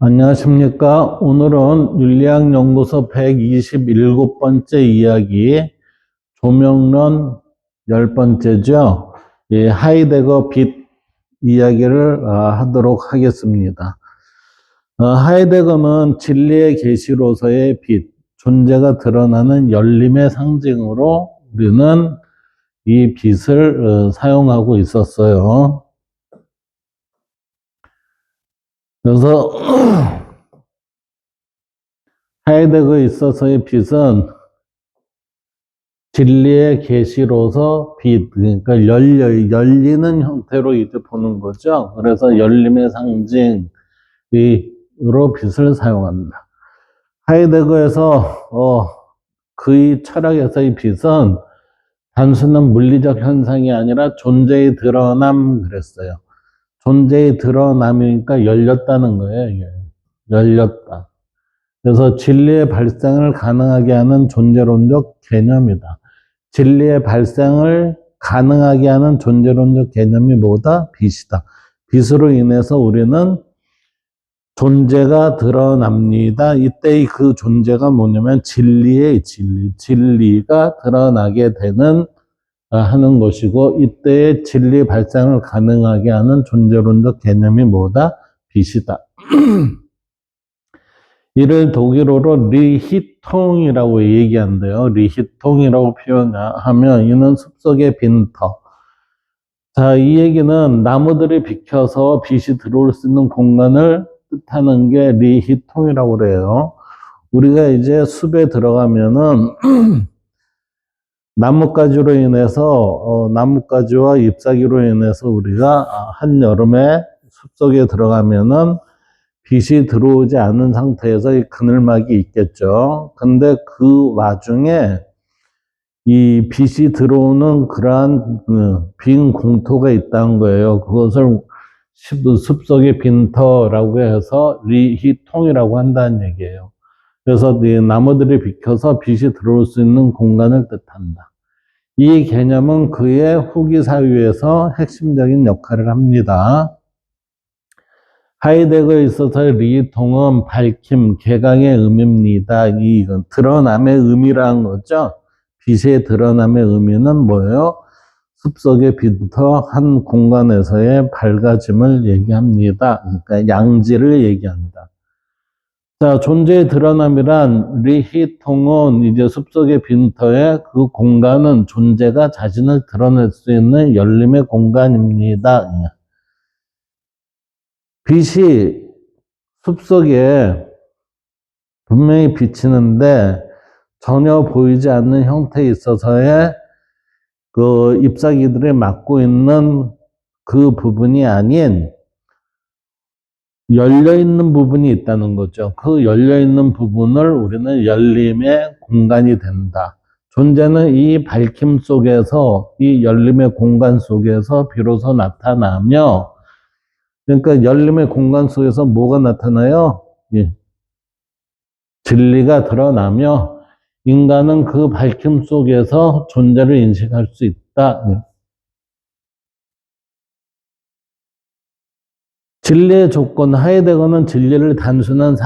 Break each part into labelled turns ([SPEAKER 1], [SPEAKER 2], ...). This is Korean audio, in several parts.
[SPEAKER 1] 안녕하십니까. 오늘은 윤리학연구소 127번째 이야기, 조명론 10번째죠. 하이데거 빛 이야기를 하도록 하겠습니다. 하이데거는 진리의 계시로서의 빛, 존재가 드러나는 열림의 상징으로 우리는 이 빛을 사용하고 있었어요. 그래서 하이데거에 있어서의 빛은 진리의 계시로서 빛, 그러니까 열리는 형태로 이제 보는 거죠. 그래서 열림의 상징으로 빛을 사용한다. 하이데거에서 그의 철학에서의 빛은 단순한 물리적 현상이 아니라 존재의 드러남 그랬어요. 존재의 드러남이니까 열렸다는 거예요. 열렸다. 그래서 진리의 발생을 가능하게 하는 존재론적 개념이다. 진리의 발생을 가능하게 하는 존재론적 개념이 뭐다? 빛이다. 빛으로 인해서 우리는 존재가 드러납니다. 이때의 그 존재가 뭐냐면 진리의 진리가 드러나게 되는 하는 것이고, 이때의 진리 발생을 가능하게 하는 존재론적 개념이 뭐다? 빛이다. 이를 독일어로 리히통이라고 얘기한대요. 리히통이라고 표현하면 이는 숲속의 빈터. 자, 이 얘기는 나무들이 비켜서 빛이 들어올 수 있는 공간을 뜻하는 게 리히통이라고 그래요. 우리가 이제 숲에 들어가면은 나뭇가지로 인해서 나뭇가지와 잎사귀로 인해서 우리가 한여름에 숲속에 들어가면은 빛이 들어오지 않은 상태에서 이 그늘막이 있겠죠. 근데 그 와중에 이 빛이 들어오는 그러한 빈 공터가 있다는 거예요. 그것을 숲속의 빈터라고 해서 리히통이라고 한다는 얘기예요. 그래서 이 나무들이 비켜서 빛이 들어올 수 있는 공간을 뜻한다. 이 개념은 그의 후기 사유에서 핵심적인 역할을 합니다. 하이데거에 있어서 리히통은 밝힘, 개강의 의미입니다. 이 드러남의 의미라는 거죠. 빛의 드러남의 의미는 뭐예요? 숲속의 빛부터 한 공간에서의 밝아짐을 얘기합니다. 그러니까 양지를 얘기한다. 자, 존재의 드러남이란 리히통은 이제 숲속의 빈터에 그 공간은 존재가 자신을 드러낼 수 있는 열림의 공간입니다. 빛이 숲속에 분명히 비치는데 전혀 보이지 않는 형태에 있어서의 그 잎사귀들이 막고 있는 그 부분이 아닌 열려있는 부분이 있다는 거죠. 그 열려있는 부분을 우리는 열림의 공간이 된다. 존재는 이 밝힘 속에서, 이 열림의 공간 속에서 비로소 나타나며, 그러니까 열림의 공간 속에서 뭐가 나타나요? 예. 진리가 드러나며 인간은 그 밝힘 속에서 존재를 인식할 수 있다. 예. 진리의 조건, 하이데거는 진리를 단순한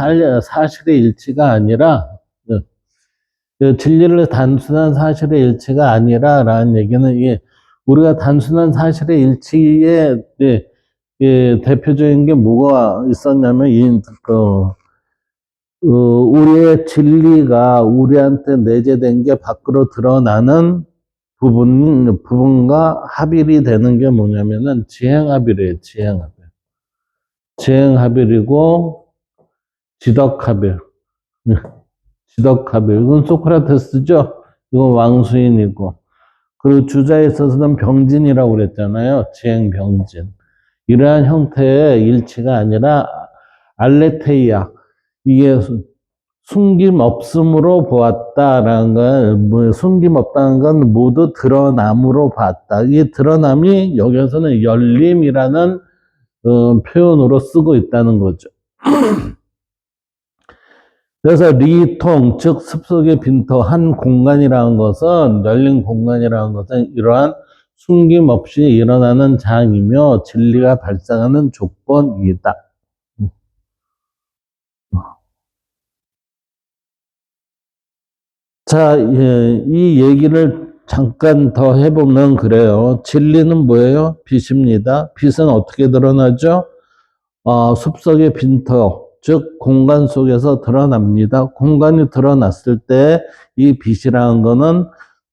[SPEAKER 1] 사실의 일치가 아니라, 진리를 단순한 사실의 일치가 아니라라는 얘기는 이게 우리가 단순한 사실의 일치에 대표적인 게 뭐가 있었냐면 우리의 진리가 우리한테 내재된 게 밖으로 드러나는 부분과 합일이 되는 게 뭐냐면은 지행합일이에요. 지행합일이고 지덕합일. 지덕합일. 이건 소크라테스죠. 이건 왕수인이고. 그리고 주자에 있어서는 병진이라고 그랬잖아요. 지행병진. 이러한 형태의 일치가 아니라 알레테이아. 이게 숨김없음으로 보았다라는 건, 숨김없다는 건 모두 드러남으로 봤다. 이 드러남이 여기서는 열림이라는 표현으로 쓰고 있다는 거죠. 그래서 리통, 즉 숲속의 빈터, 한 공간이라는 것은, 열린 공간이라는 것은 이러한 숨김없이 일어나는 장이며 진리가 발생하는 조건이다. 자, 예, 이 얘기를 잠깐 더 해보면 그래요. 진리는 뭐예요? 빛입니다. 빛은 어떻게 드러나죠? 숲속의 빈터, 즉 공간 속에서 드러납니다. 공간이 드러났을 때 이 빛이라는 거는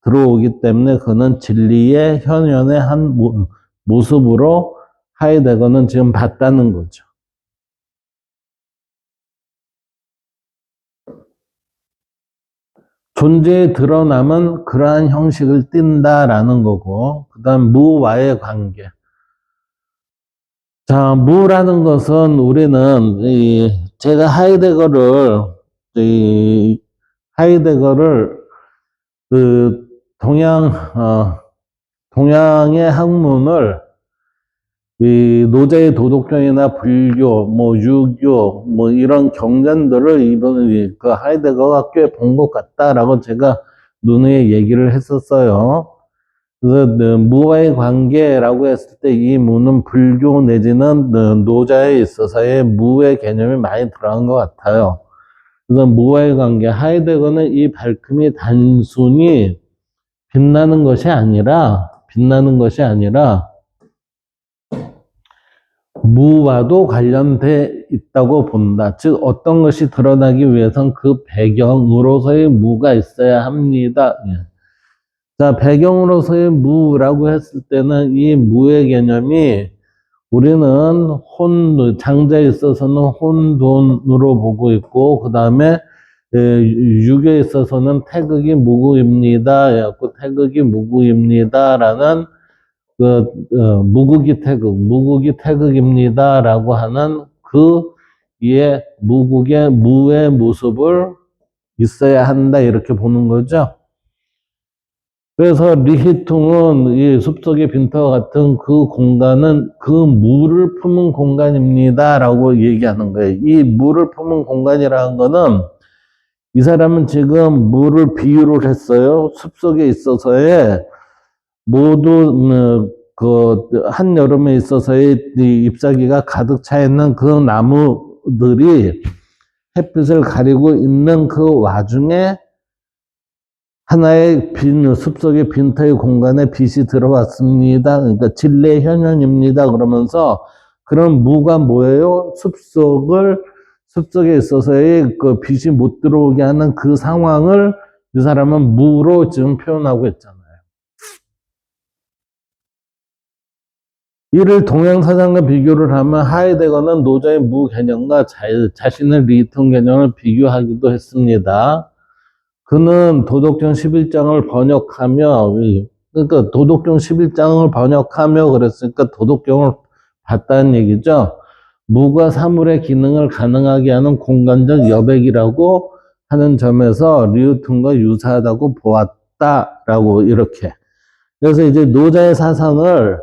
[SPEAKER 1] 들어오기 때문에 그는 진리의 현현의 한 모습으로 하이데거는 지금 봤다는 거죠. 존재의 드러남은 그러한 형식을 띈다라는 거고, 그 다음 무와의 관계. 자, 무라는 것은 우리는 제가 하이데거를 그 동양의 학문을 이 노제의 도덕경이나 불교, 뭐 유교, 뭐 이런 경전들을 이번 그 하이데거가 꽤 본 것 같다라고 제가 누누이 얘기를 했었어요. 그래서 무와의 관계라고 했을 때 이 무는 불교 내지는 노자에 있어서의 무의 개념이 많이 들어간 것 같아요. 그래서 무와의 관계, 하이데거는 이 밝음이 단순히 빛나는 것이 아니라 무와도 관련돼 있다고 본다. 즉 어떤 것이 드러나기 위해선 그 배경으로서의 무가 있어야 합니다. 자, 배경으로서의 무라고 했을 때는 이 무의 개념이 우리는 장자에 있어서는 혼돈으로 보고 있고, 그 다음에 유교에 있어서는 태극이 무구입니다. 태극이 무구입니다라는 무국이 태극입니다라고 하는 이에 무의 모습을 있어야 한다 이렇게 보는 거죠. 그래서 리히퉁은 이 숲속의 빈터와 같은 그 공간은 그 무를 품은 공간입니다라고 얘기하는 거예요. 이 무를 품은 공간이라는 거는 이 사람은 지금 무를 비유를 했어요. 숲속에 있어서의 모두 한여름에 있어서의 이 잎사귀가 가득 차 있는 그 나무들이 햇빛을 가리고 있는 그 와중에 하나의 숲속의 빈터의 공간에 빛이 들어왔습니다. 그러니까 진리의 현현입니다. 그러면서 그런 무가 뭐예요? 숲속에 있어서의 그 빛이 못 들어오게 하는 그 상황을 이 사람은 무로 지금 표현하고 있잖아요. 이를 동양사상과 비교를 하면 하이데거는 노자의 무 개념과 자신의 리히퉁 개념을 비교하기도 했습니다. 그는 도덕경 11장을 번역하며, 그러니까 도덕경 11장을 번역하며 그랬으니까 도덕경을 봤다는 얘기죠. 무가 사물의 기능을 가능하게 하는 공간적 여백이라고 하는 점에서 리히퉁과 유사하다고 보았다라고 이렇게. 그래서 이제 노자의 사상을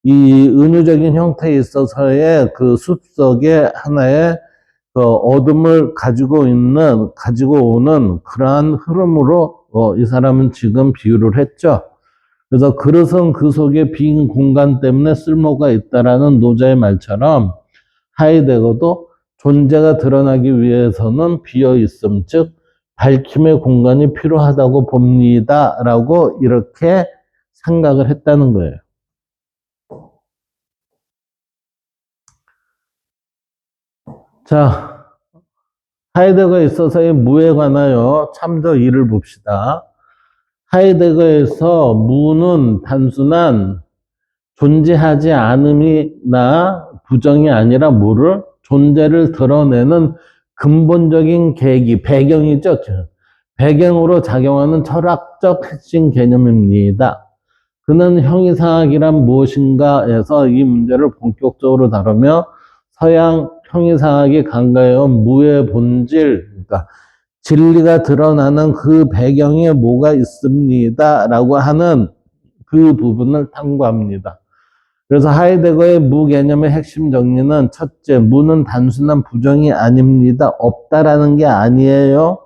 [SPEAKER 1] 이 은유적인 형태에 있어서의 그 숲속의 하나의 그 어둠을 가지고 오는 그러한 흐름으로 이 사람은 지금 비유를 했죠. 그래서 그릇은 그 속에 빈 공간 때문에 쓸모가 있다라는 노자의 말처럼 하이데거도 존재가 드러나기 위해서는 비어 있음, 즉 밝힘의 공간이 필요하다고 봅니다라고 이렇게 생각을 했다는 거예요. 자, 하이데거에 있어서의 무에 관하여 참조 2를 봅시다. 하이데거에서 무는 단순한 존재하지 않음이나 부정이 아니라 무를 존재를 드러내는 근본적인 계기, 배경이죠. 배경으로 작용하는 철학적 핵심 개념입니다. 그는 형이상학이란 무엇인가에서 이 문제를 본격적으로 다루며 서양 형이상학이 간과해온 무의 본질, 그러니까 진리가 드러나는 그 배경에 뭐가 있습니다라고 하는 그 부분을 탐구합니다. 그래서 하이데거의 무 개념의 핵심 정리는 첫째, 무는 단순한 부정이 아닙니다. 없다라는 게 아니에요.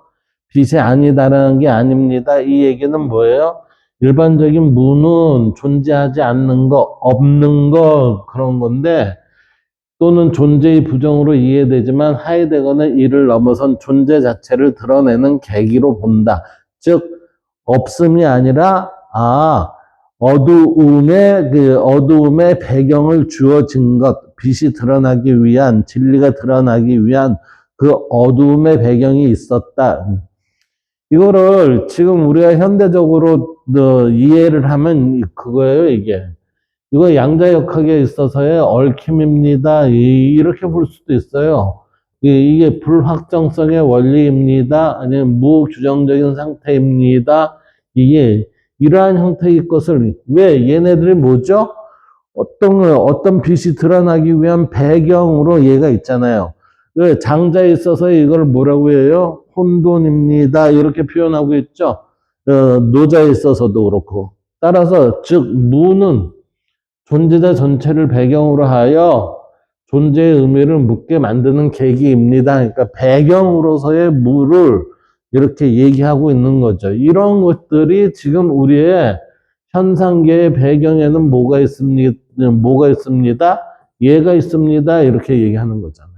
[SPEAKER 1] 빛이 아니다라는 게 아닙니다. 이 얘기는 뭐예요? 일반적인 무는 존재하지 않는 거, 없는 거 그런 건데 또는 존재의 부정으로 이해되지만 하이데거는 이를 넘어선 존재 자체를 드러내는 계기로 본다. 즉 없음이 아니라 어두움의 배경을 주어진 것, 빛이 드러나기 위한, 진리가 드러나기 위한 그 어두움의 배경이 있었다. 이거를 지금 우리가 현대적으로 이해를 하면 그거예요, 이게. 이거 양자역학에 있어서의 얽힘입니다. 이렇게 볼 수도 있어요. 이게 불확정성의 원리입니다. 아니면 무규정적인 상태입니다. 이게 이러한 형태의 것을 왜 얘네들이 뭐죠? 어떤 빛이 드러나기 위한 배경으로 얘가 있잖아요. 장자에 있어서 이걸 뭐라고 해요? 혼돈입니다. 이렇게 표현하고 있죠. 노자에 있어서도 그렇고. 따라서 즉 무는 존재자 전체를 배경으로 하여 존재의 의미를 묻게 만드는 계기입니다. 그러니까 배경으로서의 무를 이렇게 얘기하고 있는 거죠. 이런 것들이 지금 우리의 현상계의 배경에는 뭐가 있습니다. 얘가 있습니다. 이렇게 얘기하는 거잖아요.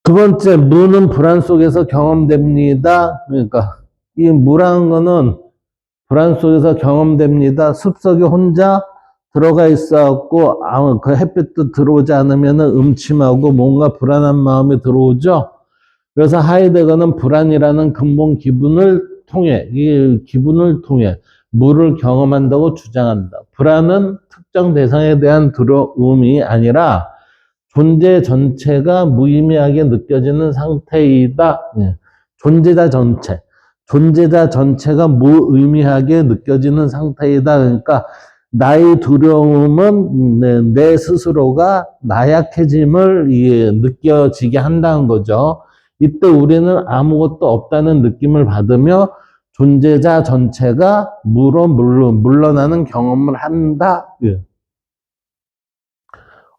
[SPEAKER 1] 두 번째, 무는 불안 속에서 경험됩니다. 그러니까 이 무라는 거는 불안 속에서 경험됩니다. 숲속에 혼자 들어가 있어갖고 그 햇빛도 들어오지 않으면 음침하고 뭔가 불안한 마음이 들어오죠. 그래서 하이데거는 불안이라는 근본 이 기분을 통해 무를 경험한다고 주장한다. 불안은 특정 대상에 대한 두려움이 아니라 존재 전체가 무의미하게 느껴지는 상태이다. 존재자 전체가 무의미하게 느껴지는 상태이다. 그러니까 나의 두려움은 내 스스로가 나약해짐을 느껴지게 한다는 거죠. 이때 우리는 아무것도 없다는 느낌을 받으며 존재자 전체가 물러나는 경험을 한다.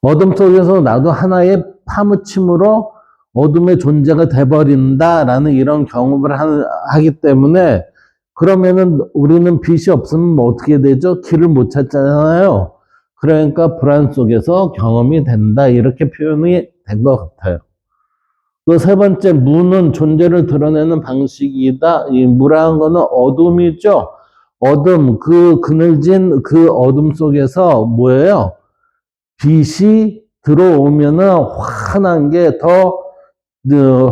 [SPEAKER 1] 어둠 속에서 나도 하나의 파묻힘으로 어둠의 존재가 돼버린다라는 이런 경험을 하기 때문에 그러면은 우리는 빛이 없으면 어떻게 되죠? 길을 못 찾잖아요. 그러니까 불안 속에서 경험이 된다. 이렇게 표현이 된 것 같아요. 그 세 번째, 무는 존재를 드러내는 방식이다. 이 무라는 거는 어둠이죠. 어둠, 그 그늘진 그 어둠 속에서 뭐예요? 빛이 들어오면은 환한 게 더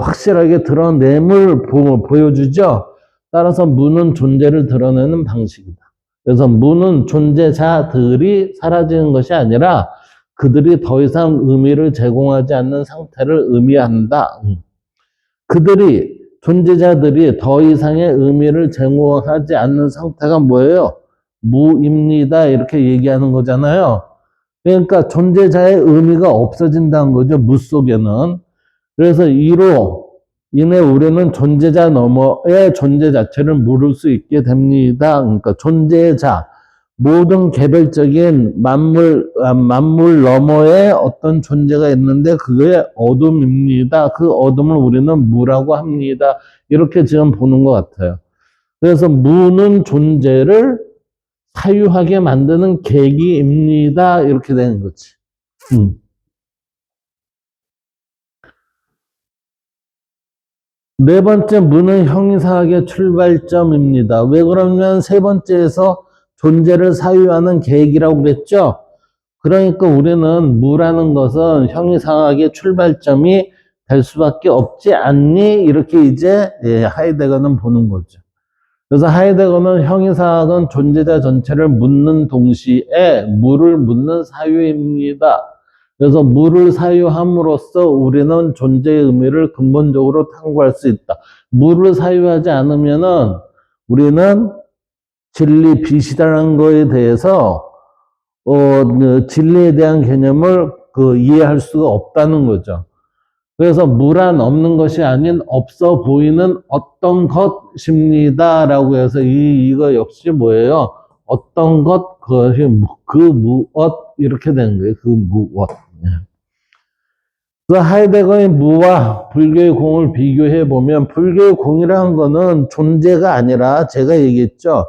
[SPEAKER 1] 확실하게 드러냄을 보여주죠. 따라서 무는 존재를 드러내는 방식이다. 그래서 무는 존재자들이 사라지는 것이 아니라 그들이 더 이상 의미를 제공하지 않는 상태를 의미한다. 존재자들이 더 이상의 의미를 제공하지 않는 상태가 뭐예요? 무입니다. 이렇게 얘기하는 거잖아요. 그러니까 존재자의 의미가 없어진다는 거죠. 무 속에는. 그래서 이로 인해 우리는 존재자 너머의 존재 자체를 물을 수 있게 됩니다. 그러니까 존재자, 모든 개별적인 만물 너머에 어떤 존재가 있는데 그게 어둠입니다. 그 어둠을 우리는 무라고 합니다. 이렇게 지금 보는 것 같아요. 그래서 무는 존재를 사유하게 만드는 계기입니다. 이렇게 되는 거지. 네 번째, 무는 형이상학의 출발점입니다. 왜 그러면 세 번째에서 존재를 사유하는 계기라고 그랬죠? 그러니까 우리는 무라는 것은 형이상학의 출발점이 될 수밖에 없지 않니? 이렇게 이제 하이데거는 보는 거죠. 그래서 하이데거는 형이상학은 존재자 전체를 묻는 동시에 무를 묻는 사유입니다. 그래서 무를 사유함으로써 우리는 존재의 의미를 근본적으로 탐구할 수 있다. 무를 사유하지 않으면은 우리는 진리, 빛이라는 거에 대해서 진리에 대한 개념을 이해할 수가 없다는 거죠. 그래서 무란 없는 것이 아닌 없어 보이는 어떤 것입니다라고 해서 이거 역시 뭐예요? 어떤 것, 그것이 그 무엇 이렇게 되는 거예요. 그 무엇. 그 하이데거의 무와 불교의 공을 비교해 보면 불교의 공이라는 거는 존재가 아니라 제가 얘기했죠.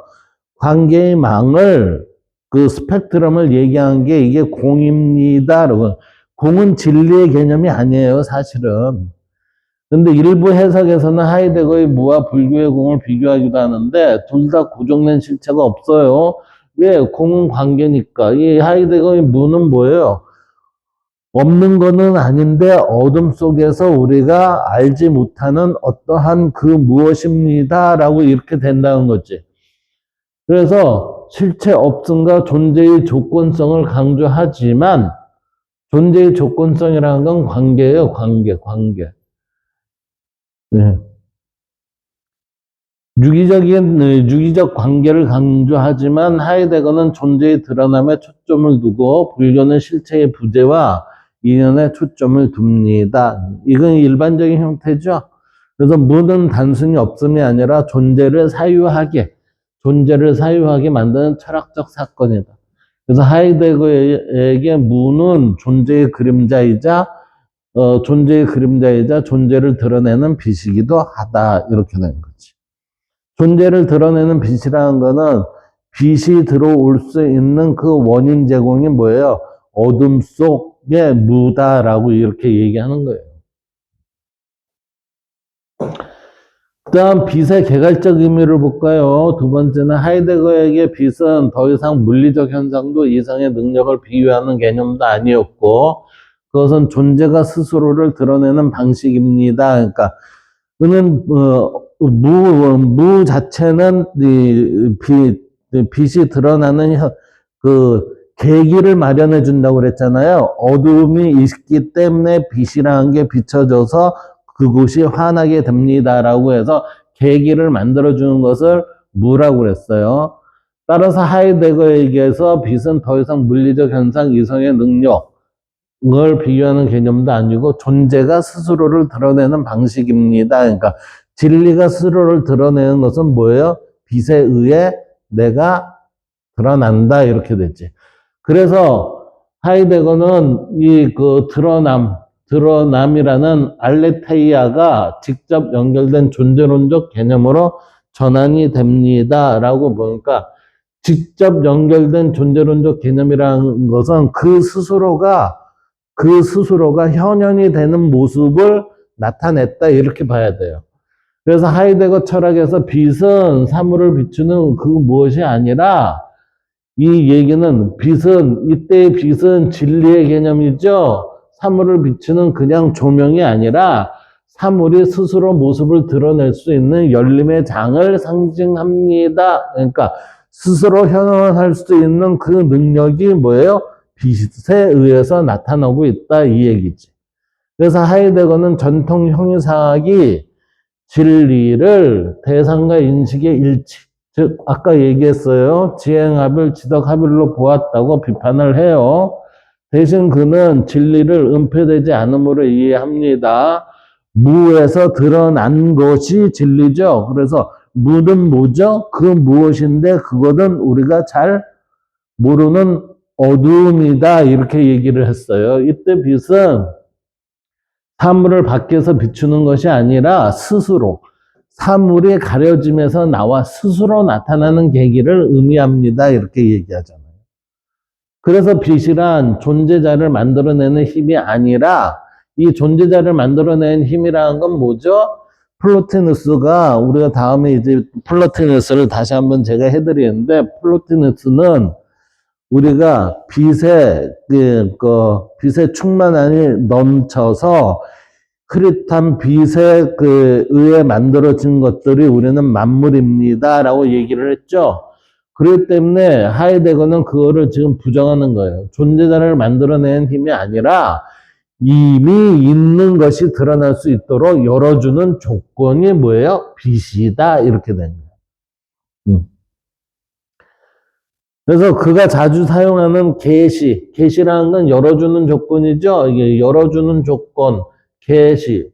[SPEAKER 1] 관계의 망을 그 스펙트럼을 얘기한 게 이게 공입니다. 공은 진리의 개념이 아니에요, 사실은. 근데 일부 해석에서는 하이데거의 무와 불교의 공을 비교하기도 하는데 둘 다 고정된 실체가 없어요. 왜? 공은 관계니까. 이 하이데거의 무는 뭐예요? 없는 거는 아닌데 어둠 속에서 우리가 알지 못하는 어떠한 그 무엇입니다라고 이렇게 된다는 거지. 그래서 실체 없음과 존재의 조건성을 강조하지만 존재의 조건성이라는 건 관계예요. 관계. 네. 유기적 관계를 강조하지만 하이데거는 존재의 드러남에 초점을 두고 불교는 실체의 부재와 이념에 초점을 둡니다. 이건 일반적인 형태죠. 그래서 무는 단순히 없음이 아니라 존재를 사유하게 만드는 철학적 사건이다. 그래서 하이데거에게 무는 존재의 그림자이자 존재를 드러내는 빛이기도 하다. 이렇게 된 거지. 존재를 드러내는 빛이라는 거는 빛이 들어올 수 있는 그 원인 제공이 뭐예요? 어둠 속의 무다라고 이렇게 얘기하는 거예요. 그 다음 빛의 개괄적 의미를 볼까요? 두 번째는 하이데거에게 빛은 더 이상 물리적 현상도 이상의 능력을 비유하는 개념도 아니었고 그것은 존재가 스스로를 드러내는 방식입니다. 그러니까 그는 무 자체는 빛이 드러나는 그 계기를 마련해 준다고 그랬잖아요. 어둠이 있기 때문에 빛이라는 게 비춰져서 그곳이 환하게 됩니다라고 해서 계기를 만들어 주는 것을 무라고 그랬어요. 따라서 하이데거에게서 빛은 더 이상 물리적 현상 이성의 능력을 비교하는 개념도 아니고 존재가 스스로를 드러내는 방식입니다. 그러니까 진리가 스스로를 드러내는 것은 뭐예요? 빛에 의해 내가 드러난다 이렇게 됐지. 그래서 하이데거는 이 그 드러남이라는 알레테이아가 직접 연결된 존재론적 개념으로 전환이 됩니다라고 보니까 직접 연결된 존재론적 개념이라는 것은 그 스스로가 현현이 되는 모습을 나타냈다 이렇게 봐야 돼요. 그래서 하이데거 철학에서 빛은 사물을 비추는 그 무엇이 아니라 이 얘기는 이때의 빛은 진리의 개념이죠. 사물을 비추는 그냥 조명이 아니라 사물이 스스로 모습을 드러낼 수 있는 열림의 장을 상징합니다. 그러니까 스스로 현황할 수 있는 그 능력이 뭐예요? 빛에 의해서 나타나고 있다 이 얘기지. 그래서 하이데거는 전통 형이상학이 진리를 대상과 인식의 일치, 즉 아까 얘기했어요. 지행합을 지덕합일로 보았다고 비판을 해요. 대신 그는 진리를 은폐되지 않음으로 이해합니다. 무에서 드러난 것이 진리죠. 그래서 무는 뭐죠? 그 무엇인데 그것은 우리가 잘 모르는 어두움이다 이렇게 얘기를 했어요. 이때 빛은 사물을 밖에서 비추는 것이 아니라 스스로 사물이 가려짐에서 나와 스스로 나타나는 계기를 의미합니다. 이렇게 얘기하잖아요. 그래서 빛이란 존재자를 만들어내는 힘이 아니라 이 존재자를 만들어내는 힘이라는 건 뭐죠? 플로티누스가 우리가 다음에 이제 플로티누스를 다시 한번 제가 해드리는데 플로티누스는 우리가 빛의 충만함이 넘쳐서 흐릿한 빛에 의해 만들어진 것들이 우리는 만물입니다라고 얘기를 했죠. 그렇기 때문에 하이데거는 그거를 지금 부정하는 거예요. 존재자를 만들어낸 힘이 아니라 이미 있는 것이 드러날 수 있도록 열어주는 조건이 뭐예요? 빛이다 이렇게 된 거예요. 그래서 그가 자주 사용하는 계시라는 건 열어주는 조건이죠. 이게 열어주는 조건, 계시,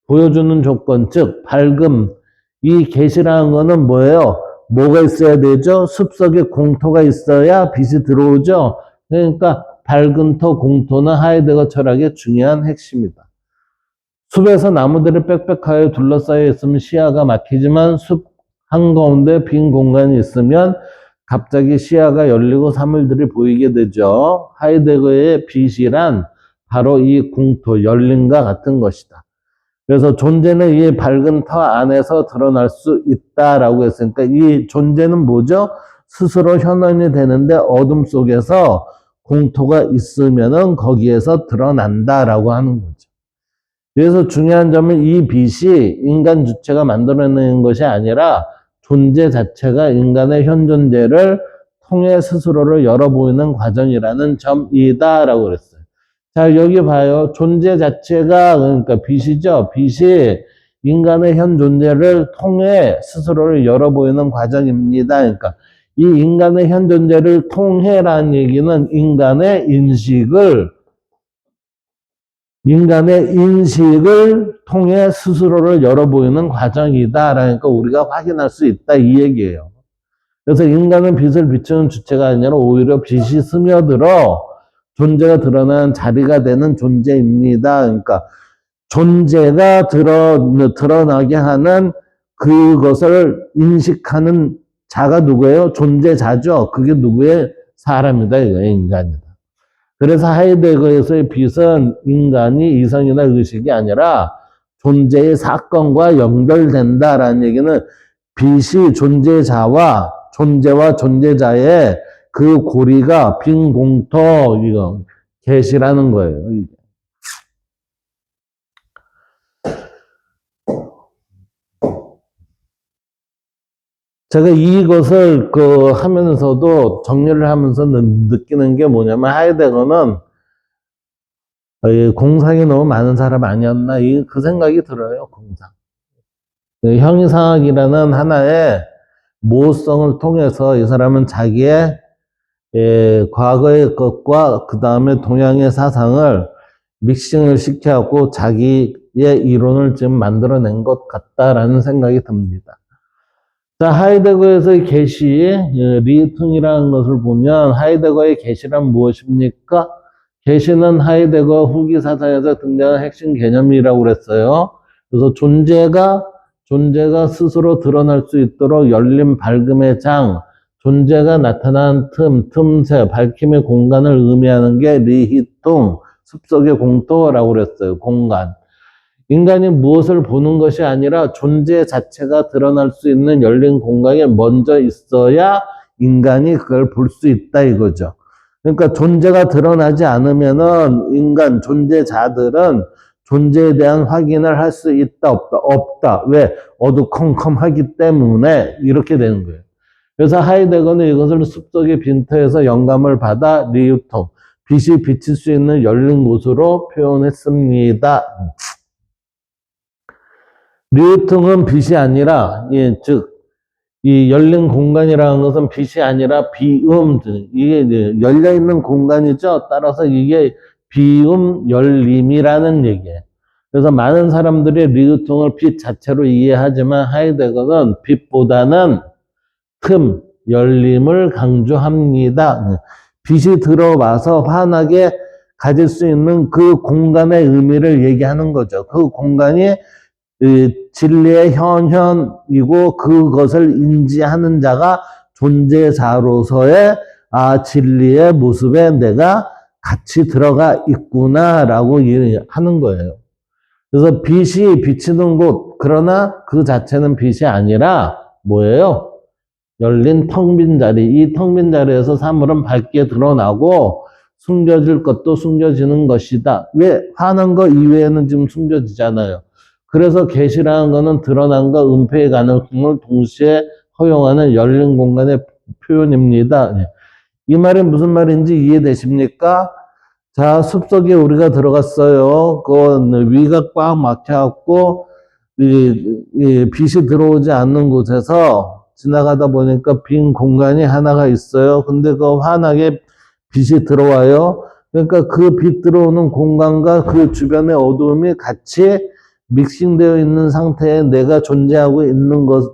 [SPEAKER 1] 보여주는 조건, 즉 밝음. 이 계시라는 거는 뭐예요? 뭐가 있어야 되죠? 숲속에 공터가 있어야 빛이 들어오죠. 그러니까 밝은 터, 공터는 하이데거 철학의 중요한 핵심이다. 숲에서 나무들이 빽빽하게 둘러싸여 있으면 시야가 막히지만 숲 한가운데 빈 공간이 있으면 갑자기 시야가 열리고 사물들이 보이게 되죠. 하이데거의 빛이란 바로 이 공터, 열림과 같은 것이다. 그래서 존재는 이 밝은 터 안에서 드러날 수 있다라고 했으니까 이 존재는 뭐죠? 스스로 현원이 되는데 어둠 속에서 공토가 있으면은 거기에서 드러난다라고 하는 거죠. 그래서 중요한 점은 이 빛이 인간 주체가 만들어내는 것이 아니라 존재 자체가 인간의 현존재를 통해 스스로를 열어보이는 과정이라는 점이다라고 그랬어요. 자, 여기 봐요. 존재 자체가 그러니까 빛이죠. 빛이 인간의 현존재를 통해 스스로를 열어보이는 과정입니다. 그러니까 이 인간의 현존재를 통해라는 얘기는 인간의 인식을 통해 스스로를 열어보이는 과정이다. 그러니까 우리가 확인할 수 있다. 이 얘기예요. 그래서 인간은 빛을 비추는 주체가 아니라 오히려 빛이 스며들어 존재가 드러나는 자리가 되는 존재입니다. 그러니까 존재가 드러나게 하는 그것을 인식하는 자가 누구예요? 존재자죠. 그게 누구의? 사람이다. 이거예요. 인간이다. 그래서 하이데거에서의 빛은 인간이 이성이나 의식이 아니라 존재의 사건과 연결된다라는 얘기는 빛이 존재자와 존재와 존재자의 그 고리가 빈 공터, 이거, 계시라는 거예요. 제가 이것을 하면서도 정리를 하면서 느끼는 게 뭐냐면 하이데거는 공상이 너무 많은 사람 아니었나 그 생각이 들어요. 공상. 형이상학이라는 하나의 모성을 통해서 이 사람은 자기의 과거의 것과 그 다음에 동양의 사상을 믹싱을 시켜갖고 자기의 이론을 지금 만들어낸 것 같다라는 생각이 듭니다. 자, 하이데거에서의 계시, 리히퉁이라는 것을 보면 하이데거의 계시란 무엇입니까? 계시는 하이데거 후기 사상에서 등장한 핵심 개념이라고 그랬어요. 그래서 존재가 스스로 드러날 수 있도록 열린 밝음의 장, 존재가 나타난 틈새, 밝힘의 공간을 의미하는 게 리히퉁, 숲속의 공터라고 그랬어요. 공간. 인간이 무엇을 보는 것이 아니라 존재 자체가 드러날 수 있는 열린 공간에 먼저 있어야 인간이 그걸 볼 수 있다 이거죠. 그러니까 존재가 드러나지 않으면은 인간 존재자들은 존재에 대한 확인을 할 수 있다 없다? 없다. 왜? 어두컴컴하기 때문에 이렇게 되는 거예요. 그래서 하이데거는 이것을 숲속의 빈터에서 영감을 받아 리히퉁, 빛이 비칠 수 있는 열린 곳으로 표현했습니다. 리히퉁은 빛이 아니라, 즉, 이 열린 공간이라는 것은 빛이 아니라 비음, 이게 열려있는 공간이죠. 따라서 이게 비음 열림이라는 얘기예요. 그래서 많은 사람들이 리히퉁을 빛 자체로 이해하지만 하이데거는 빛보다는 틈, 열림을 강조합니다. 빛이 들어와서 환하게 가질 수 있는 그 공간의 의미를 얘기하는 거죠. 그 공간이 진리의 현현이고 그것을 인지하는 자가 존재자로서의 진리의 모습에 내가 같이 들어가 있구나라고 하는 거예요. 그래서 빛이 비치는 곳, 그러나 그 자체는 빛이 아니라 뭐예요? 열린 텅 빈 자리. 이 텅 빈 자리에서 사물은 밝게 드러나고 숨겨질 것도 숨겨지는 것이다. 왜? 환한 거 이외에는 지금 숨겨지잖아요. 그래서 계시라는 거는 드러난과 은폐의 가능성을 동시에 허용하는 열린 공간의 표현입니다. 이 말이 무슨 말인지 이해되십니까? 자, 숲속에 우리가 들어갔어요. 그 위가 꽉 막혀갖고 빛이 들어오지 않는 곳에서 지나가다 보니까 빈 공간이 하나가 있어요. 근데 그 환하게 빛이 들어와요. 그러니까 그 빛 들어오는 공간과 그 주변의 어두움이 같이 믹싱되어 있는 상태에 내가 존재하고 있는 것,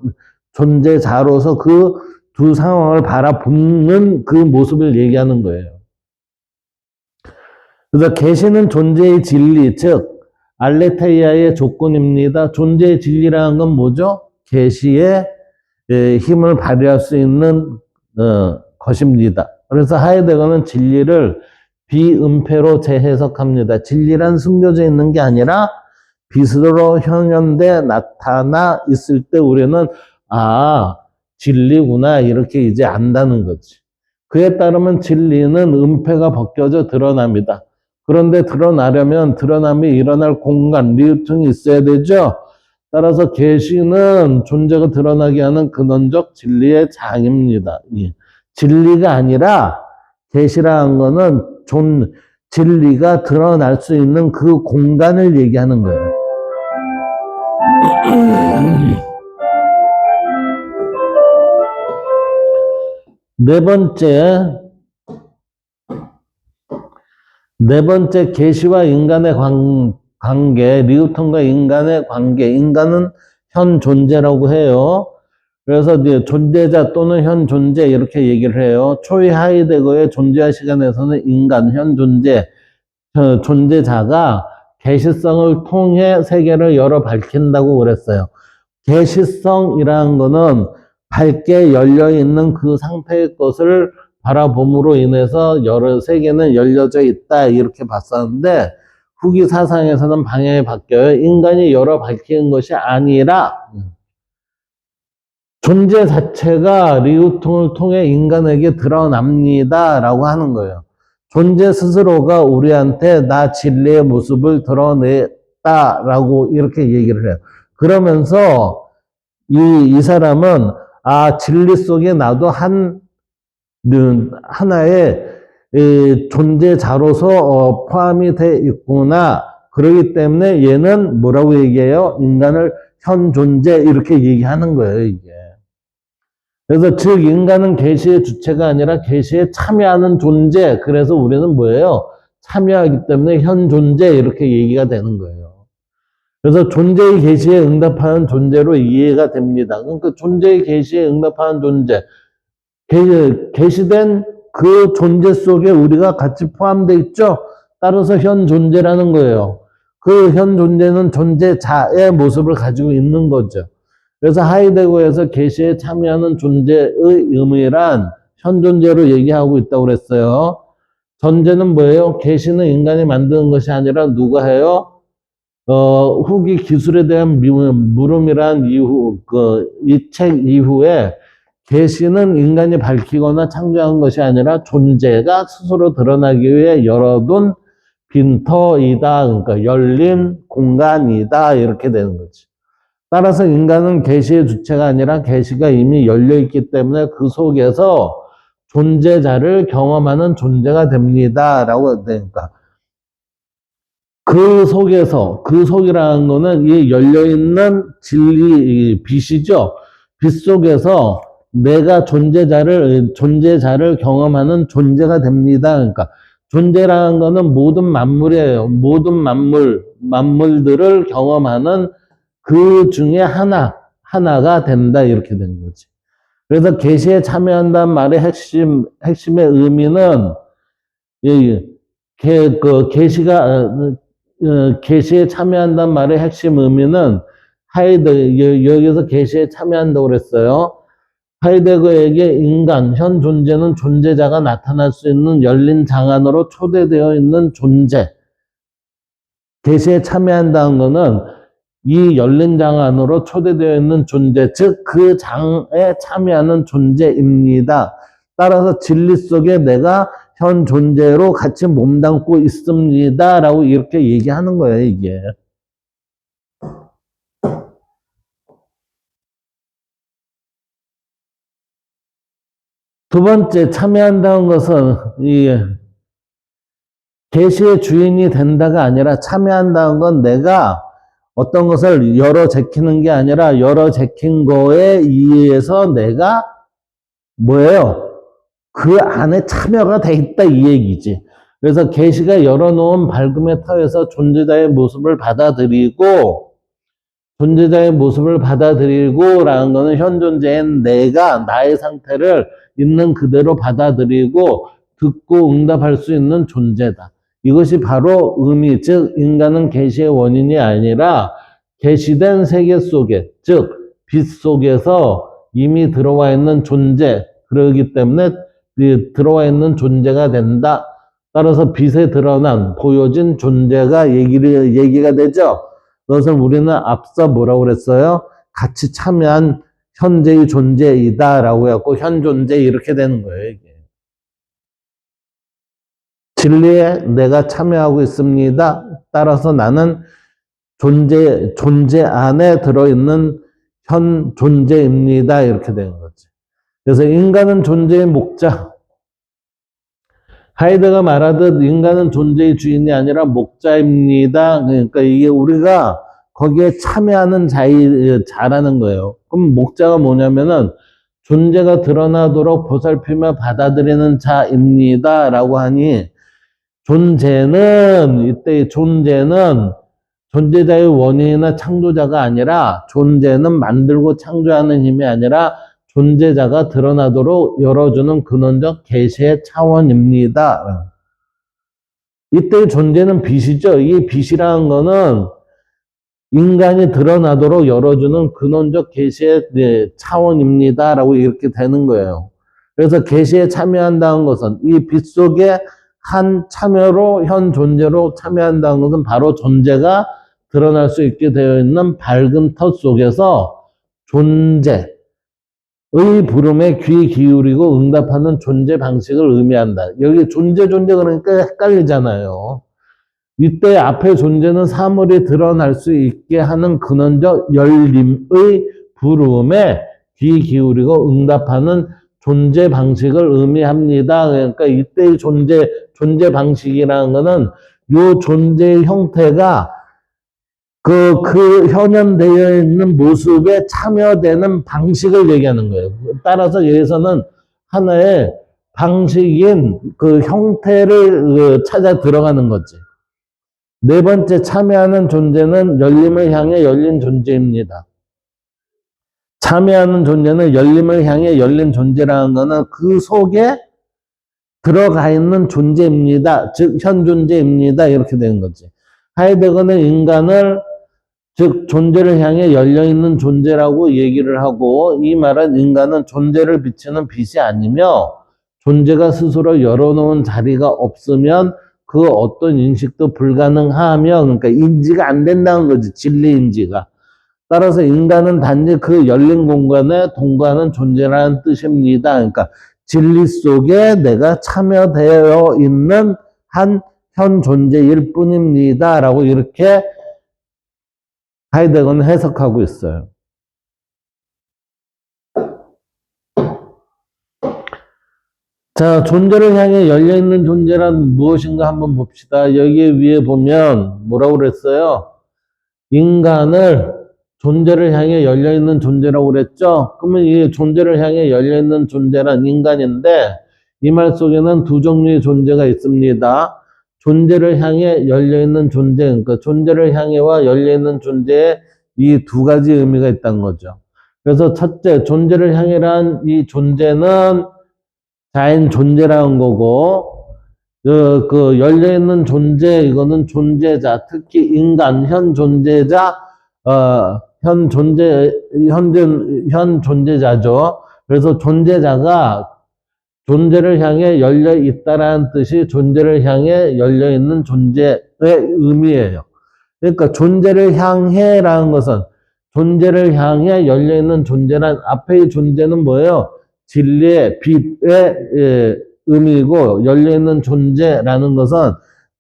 [SPEAKER 1] 존재자로서 그 두 상황을 바라보는 그 모습을 얘기하는 거예요. 그래서 계시는 존재의 진리, 즉 알레테이아의 조건입니다. 존재의 진리라는 건 뭐죠? 계시의 힘을 발휘할 수 있는 것입니다. 그래서 하이데거는 진리를 비은폐로 재해석합니다. 진리란 숨겨져 있는 게 아니라 빛으로 현현돼 나타나 있을 때 우리는 진리구나 이렇게 이제 안다는 거지. 그에 따르면 진리는 은폐가 벗겨져 드러납니다. 그런데 드러남이 일어날 공간, 리우통이 있어야 되죠. 따라서 계시는 존재가 드러나게 하는 근원적 진리의 장입니다. 예. 진리가 아니라 계시라는 거는 진리가 드러날 수 있는 그 공간을 얘기하는 거예요. 네 번째 계시와 인간의 관계, 리우턴과 인간의 관계. 인간은 현 존재라고 해요. 그래서 존재자 또는 현 존재 이렇게 얘기를 해요. 초이 하이데거의 존재와 시간에서는 인간, 현 존재, 존재자가 계시성을 통해 세계를 열어 밝힌다고 그랬어요. 계시성이라는 거는 밝게 열려 있는 그 상태의 것을 바라봄으로 인해서 여러 세계는 열려져 있다 이렇게 봤었는데 후기 사상에서는 방향이 바뀌어요. 인간이 열어 밝히는 것이 아니라 존재 자체가 리우통을 통해 인간에게 드러납니다 라고 하는 거예요. 존재 스스로가 우리한테 나 진리의 모습을 드러냈다 라고 이렇게 얘기를 해요. 그러면서 이 사람은 진리 속에 나도 하나의 존재자로서 포함이 돼 있구나. 그렇기 때문에 얘는 뭐라고 얘기해요? 인간을 현 존재 이렇게 얘기하는 거예요, 이게. 그래서 즉 인간은 계시의 주체가 아니라 계시에 참여하는 존재. 그래서 우리는 뭐예요? 참여하기 때문에 현 존재 이렇게 얘기가 되는 거예요. 그래서 존재의 계시에 응답하는 존재로 이해가 됩니다. 그러니까 존재의 계시에 응답하는 존재, 계시된 그 존재 속에 우리가 같이 포함되어 있죠. 따라서 현 존재라는 거예요. 그 현 존재는 존재자의 모습을 가지고 있는 거죠. 그래서 하이데거에서 계시에 참여하는 존재의 의미란 현 존재로 얘기하고 있다고 그랬어요. 존재는 뭐예요? 계시는 인간이 만드는 것이 아니라 누가 해요? 후기 기술에 대한 물음이란 이 책 이후에 계시는 인간이 밝히거나 창조한 것이 아니라 존재가 스스로 드러나기 위해 열어둔 빈터이다. 그러니까 열린 공간이다. 이렇게 되는 거지. 따라서 인간은 계시의 주체가 아니라 계시가 이미 열려 있기 때문에 그 속에서 존재자를 경험하는 존재가 됩니다. 라고 되니까. 그 속이라는 거는 이 열려있는 진리, 빛이죠. 빛 속에서 내가 존재자를 경험하는 존재가 됩니다. 그러니까 존재라는 거는 모든 만물이에요. 모든 만물들을 경험하는 그 중에 하나가 된다. 이렇게 되는 거지. 그래서 계시에 참여한다는 말의 핵심의 의미는 계시에 참여한다는 말의 핵심 의미는 여기서 계시에 참여한다고 그랬어요. 하이데거에게 인간, 현 존재는 존재자가 나타날 수 있는 열린 장안으로 초대되어 있는 존재. 계시에 참여한다는 것은 이 열린 장안으로 초대되어 있는 존재, 즉 그 장에 참여하는 존재입니다. 따라서 진리 속에 내가 현 존재로 같이 몸담고 있습니다. 라고 이렇게 얘기하는 거예요, 이게. 두 번째, 참여한다는 것은 계시의 주인이 된다가 아니라 참여한다는 건 내가 어떤 것을 열어 제키는 게 아니라 열어 제킨 거에 의해서 내가 뭐예요? 그 안에 참여가 돼 있다 이 얘기지. 그래서 계시가 열어놓은 밝음의 터에서 존재자의 모습을 받아들이고 라는 거는 현 존재인 내가 나의 상태를 있는 그대로 받아들이고 듣고 응답할 수 있는 존재다. 이것이 바로 의미, 즉 인간은 계시의 원인이 아니라 계시된 세계 속에, 즉 빛 속에서 이미 들어와 있는 존재, 그러기 때문에 들어와 있는 존재가 된다. 따라서 빛에 드러난 보여진 존재가 얘기가 되죠. 그것을 우리는 앞서 뭐라고 그랬어요? 같이 참여한 현재의 존재이다라고 해갖고 현존재 이렇게 되는 거예요, 이게. 진리에 내가 참여하고 있습니다. 따라서 나는 존재 안에 들어있는 현 존재입니다. 이렇게 되는 거지. 그래서 인간은 존재의 목자. 하이드가 말하듯 인간은 존재의 주인이 아니라 목자입니다. 그러니까 이게 우리가 거기에 참여하는 자라는 거예요. 그럼 목자가 뭐냐면은 존재가 드러나도록 보살피며 받아들이는 자입니다. 라고 하니 이때의 존재는 존재자의 원인이나 창조자가 아니라 존재는 만들고 창조하는 힘이 아니라 존재자가 드러나도록 열어주는 근원적 계시의 차원입니다. 이때의 존재는 빛이죠. 이 빛이라는 거는 인간이 드러나도록 열어주는 근원적 계시의 차원입니다. 라고 이렇게 되는 거예요. 그래서 계시에 참여한다는 것은 이 빛 속에 한 참여로 현 존재로 참여한다는 것은 바로 존재가 드러날 수 있게 되어 있는 밝은 터 속에서 존재의 부름에 귀 기울이고 응답하는 존재 방식을 의미한다. 여기 존재 그러니까 헷갈리잖아요. 이때 앞에 존재는 사물이 드러날 수 있게 하는 근원적 열림의 부름에 귀 기울이고 응답하는 존재 방식을 의미합니다. 그러니까 이때의 존재 방식이라는 거는 이 존재의 형태가 그 현현되어 있는 모습에 참여되는 방식을 얘기하는 거예요. 따라서 여기서는 하나의 방식인 그 형태를 찾아 들어가는 거지. 네 번째, 참여하는 존재는 열림을 향해 열린 존재입니다. 참여하는 존재는 열림을 향해 열린 존재라는 것은 그 속에 들어가 있는 존재입니다. 즉, 현존재입니다. 이렇게 되는 거지. 하이데거는 인간을 즉 존재를 향해 열려있는 존재라고 얘기를 하고 이 말은 인간은 존재를 비치는 빛이 아니며 존재가 스스로 열어놓은 자리가 없으면 그 어떤 인식도 불가능하며 그러니까 인지가 안 된다는 거지. 진리 인지가. 따라서 인간은 단지 그 열린 공간에 동거하는 존재라는 뜻입니다. 그러니까 진리 속에 내가 참여되어 있는 한 현 존재일 뿐입니다. 라고 이렇게 하이데거는 해석하고 있어요. 자, 존재를 향해 열려있는 존재란 무엇인가 한번 봅시다. 여기 위에 보면 뭐라고 그랬어요? 인간을 존재를 향해 열려있는 존재라고 그랬죠? 그러면 이 존재를 향해 열려있는 존재란 인간인데 이 말 속에는 두 종류의 존재가 있습니다. 존재를 향해 열려있는 존재, 그러니까 존재를 향해와 열려있는 존재에 이 두 가지 의미가 있다는 거죠. 그래서 첫째, 존재를 향해란 이 존재는 자연 존재라는 거고, 그 열려있는 존재, 이거는 존재자, 특히 인간, 현 존재자, 현 존재자죠. 그래서 존재자가 존재를 향해 열려 있다라는 뜻이 존재를 향해 열려 있는 존재의 의미예요. 그러니까 존재를 향해라는 것은 존재를 향해 열려 있는 존재란 앞의 존재는 뭐예요? 진리의 빛의 의미이고 열려 있는 존재라는 것은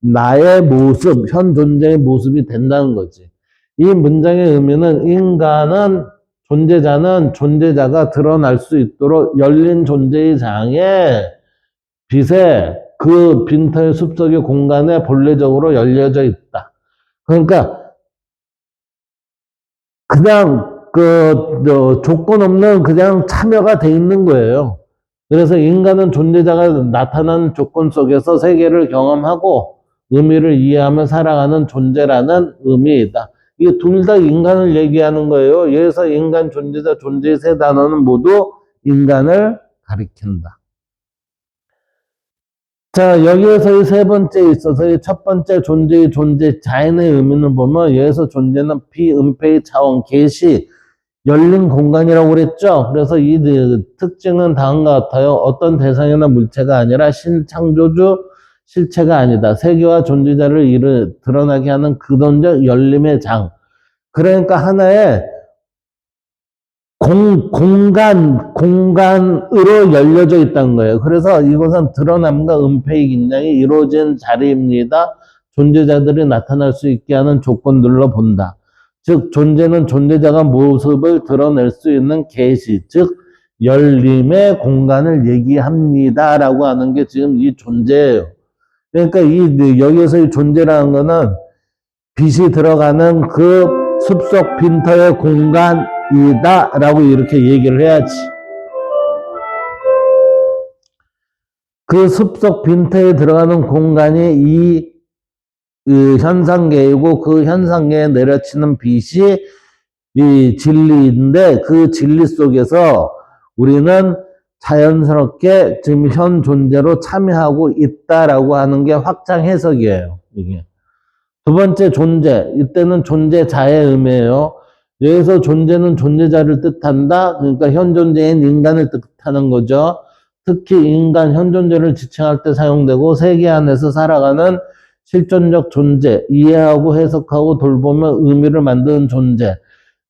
[SPEAKER 1] 나의 모습, 현 존재의 모습이 된다는 거지. 이 문장의 의미는 인간은 존재자는 존재자가 드러날 수 있도록 열린 존재의 장에 빛에 그 빈터의 숲속의 공간에 본래적으로 열려져 있다. 그러니까 그냥 조건 없는 그냥 참여가 돼 있는 거예요. 그래서 인간은 존재자가 나타난 조건 속에서 세계를 경험하고 의미를 이해하며 살아가는 존재라는 의미이다. 이게 둘 다 인간을 얘기하는 거예요. 여기서 인간, 존재자, 존재의 세 단어는 모두 인간을 가리킨다. 자, 여기에서 이 세 번째에 있어서 이 첫 번째 존재의 존재, 자연의 의미는 보면 여기서 존재는 비은폐의 차원, 계시, 열린 공간이라고 그랬죠. 그래서 이 특징은 다음과 같아요. 어떤 대상이나 물체가 아니라 신창조주, 실체가 아니다. 세계와 존재자를 드러나게 하는 근원적 열림의 장. 그러니까 하나의 공간으로 열려져 있다는 거예요. 그래서 이것은 드러남과 은폐의 긴장이 이루어진 자리입니다. 존재자들이 나타날 수 있게 하는 조건들로 본다. 즉 존재는 존재자가 모습을 드러낼 수 있는 계시, 즉 열림의 공간을 얘기합니다라고 하는 게 지금 이 존재예요. 그러니까 여기에서 이 존재라는 거는 빛이 들어가는 그 숲속 빈터의 공간이다라고 이렇게 얘기를 해야지. 그 숲속 빈터에 들어가는 공간이 이 현상계이고 그 현상계에 내려치는 빛이 이 진리인데 그 진리 속에서 우리는 자연스럽게 지금 현 존재로 참여하고 있다라고 하는 게 확장 해석이에요. 이게. 두 번째 존재, 이때는 존재자의 의미예요. 여기서 존재는 존재자를 뜻한다. 그러니까 현 존재인 인간을 뜻하는 거죠. 특히 인간, 현 존재를 지칭할 때 사용되고 세계 안에서 살아가는 실존적 존재, 이해하고 해석하고 돌보며 의미를 만드는 존재,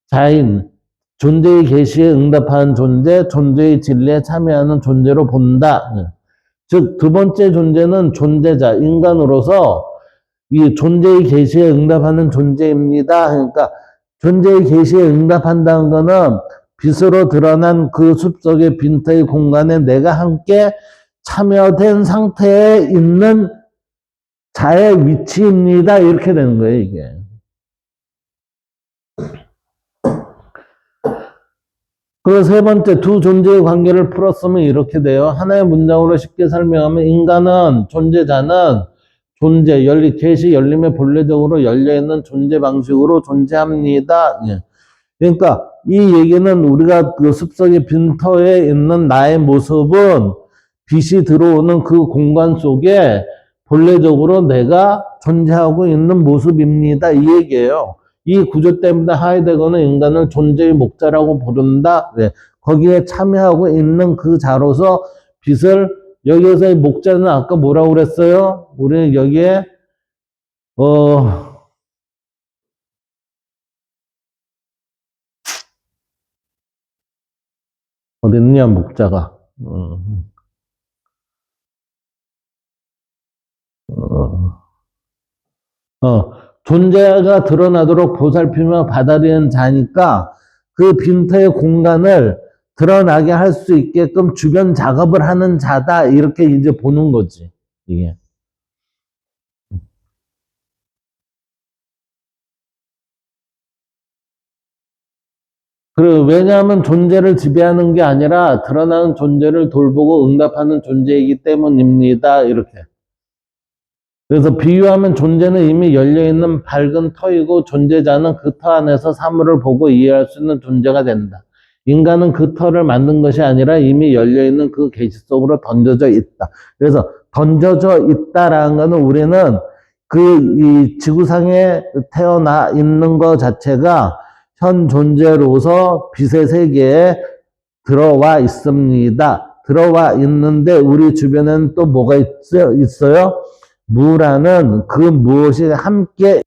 [SPEAKER 1] 자인, 존재의 계시에 응답하는 존재, 존재의 진리에 참여하는 존재로 본다. 즉, 두 번째 존재는 존재자, 인간으로서 이 존재의 계시에 응답하는 존재입니다. 그러니까 존재의 계시에 응답한다는 거는 빛으로 드러난 그 숲속의 빈터의 공간에 내가 함께 참여된 상태에 있는 자의 위치입니다. 이렇게 되는 거예요, 이게. 그리고 세 번째, 두 존재의 관계를 풀었으면 이렇게 돼요. 하나의 문장으로 쉽게 설명하면 인간은, 존재자는 존재, 계시 열림에 본래적으로 열려있는 존재 방식으로 존재합니다. 예. 그러니까 이 얘기는 우리가 그 숲속의 빈터에 있는 나의 모습은 빛이 들어오는 그 공간 속에 본래적으로 내가 존재하고 있는 모습입니다. 이 얘기예요. 이 구조 때문에 하이데거는 인간을 존재의 목자라고 부른다. 네. 거기에 참여하고 있는 그 자로서 빛을 여기에서의 목자는 아까 뭐라고 그랬어요? 우리는 여기에 어디 있냐 목자가 존재가 드러나도록 보살피며 받아들이는 자니까 그 빈터의 공간을 드러나게 할 수 있게끔 주변 작업을 하는 자다. 이렇게 이제 보는 거지. 이게. 그리고 왜냐하면 존재를 지배하는 게 아니라 드러나는 존재를 돌보고 응답하는 존재이기 때문입니다. 이렇게. 그래서 비유하면 존재는 이미 열려있는 밝은 터이고 존재자는 그 터 안에서 사물을 보고 이해할 수 있는 존재가 된다. 인간은 그 터를 만든 것이 아니라 이미 열려있는 그 계시 속으로 던져져 있다. 그래서 던져져 있다라는 것은 우리는 이 지구상에 태어나 있는 것 자체가 현 존재로서 빛의 세계에 들어와 있습니다. 들어와 있는데 우리 주변에는 또 뭐가 있어요? 무라는 그 무엇이 함께